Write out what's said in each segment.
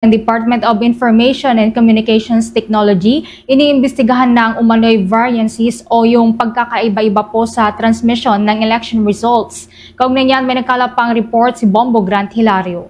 Ng Department of Information and Communications Technology, iniimbestigahan na ang umano'y variances o yung pagkakaiba-iba po sa transmission ng election results. Kaugnay niyan, may nagkalapang report si Bombo Grant Hilario.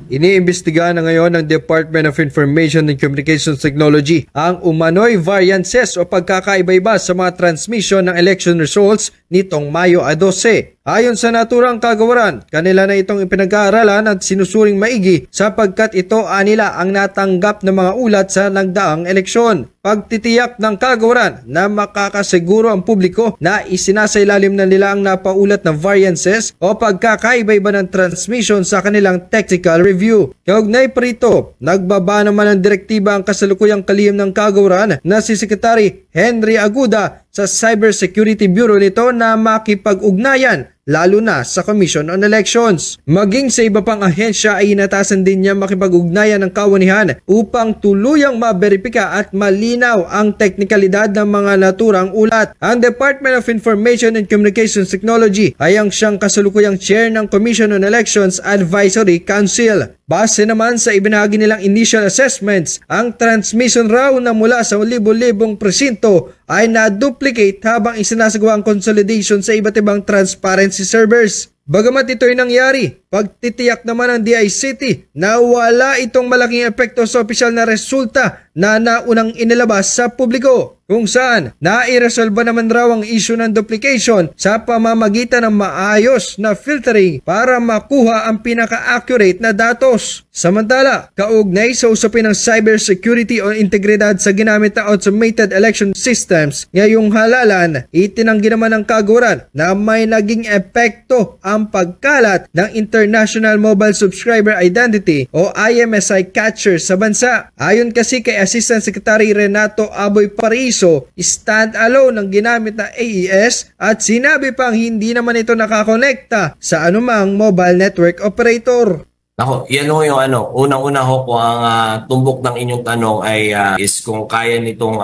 Iniimbestigahan na ngayon ng Department of Information and Communications Technology ang umano'y variances o pagkakaiba-iba sa mga transmission ng election results nitong Mayo 12. Ayon sa naturang kagawaran, kanila na itong ipinag-aaralan at sinusuring maigi sapagkat ito anila ang natanggap ng mga ulat sa nagdaang eleksyon. Pagtitiyak ng kagawaran na makakasiguro ang publiko na isinasailalim na nila ang napaulat na variances o pagkakaiba-iba ng transmission sa kanilang technical review. Kaugnay parito, nagbaba naman ng direktiba ang kasalukuyang kalihim ng kagawaran na si Secretary Henry Aguda sa Cybersecurity Bureau nito na makipag-ugnayan lalo na sa Commission on Elections. Maging sa iba pang ahensya ay inatasan din niya makipag-ugnayan ng kawanihan upang tuluyang maberipika at malinaw ang teknikalidad ng mga naturang ulat. Ang Department of Information and Communications Technology ay ang siyang kasalukuyang chair ng Commission on Elections Advisory Council. Base naman sa ibinahagi nilang initial assessments, ang transmission raw na mula sa libo-libong presinto ay na-duplicate habang isinasagawa ang consolidation sa iba't ibang transparency servers. Bagamat ito'y nangyari, pagtitiyak naman ng DICT na wala itong malaking epekto sa opisyal na resulta na naunang inilabas sa publiko, kung saan nairesolba naman raw ang issue ng duplication sa pamamagitan ng maayos na filtering para makuha ang pinaka-accurate na datos. Samantala, kaugnay sa usapin ng cybersecurity o integridad sa ginamit na automated election systems, ngayong halalan, itinanggi naman ng kagawaran na may naging epekto ang pagkalat ng International Mobile Subscriber Identity o IMSI catcher sa bansa. Ayon kasi kay Assistant Secretary Renato Aboy Pariso, stand-alone ang ginamit na AES at sinabi pang hindi naman ito nakakonekta sa anumang mobile network operator. Ako, yan ho yung unang-una ho kung ang tumbok ng inyong tanong ay is kung kaya nitong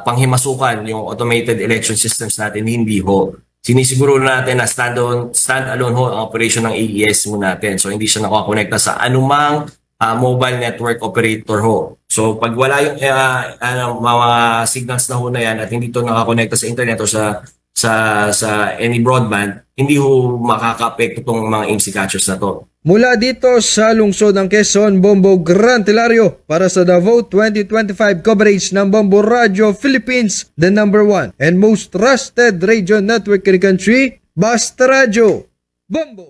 panghimasukan yung automated election systems natin, hindi ho. Sinisiguro natin na stand-alone ho ang operation ng AES mo natin. So hindi siya nakakonekta sa anumang mobile network operator ho. So pag wala yung mga signals na ho na yan at hindi ito nakakonekta sa internet o sa any broadband, hindi ho makaka-apekto itong mga IMSI catchers na to. Mula dito sa lungsod ng Quezon, Bombo Grant Hilario para sa Davao 2025 coverage ng Bombo Radio Philippines, the #1 and most trusted radio network in the country, Basta Radio. Bombo!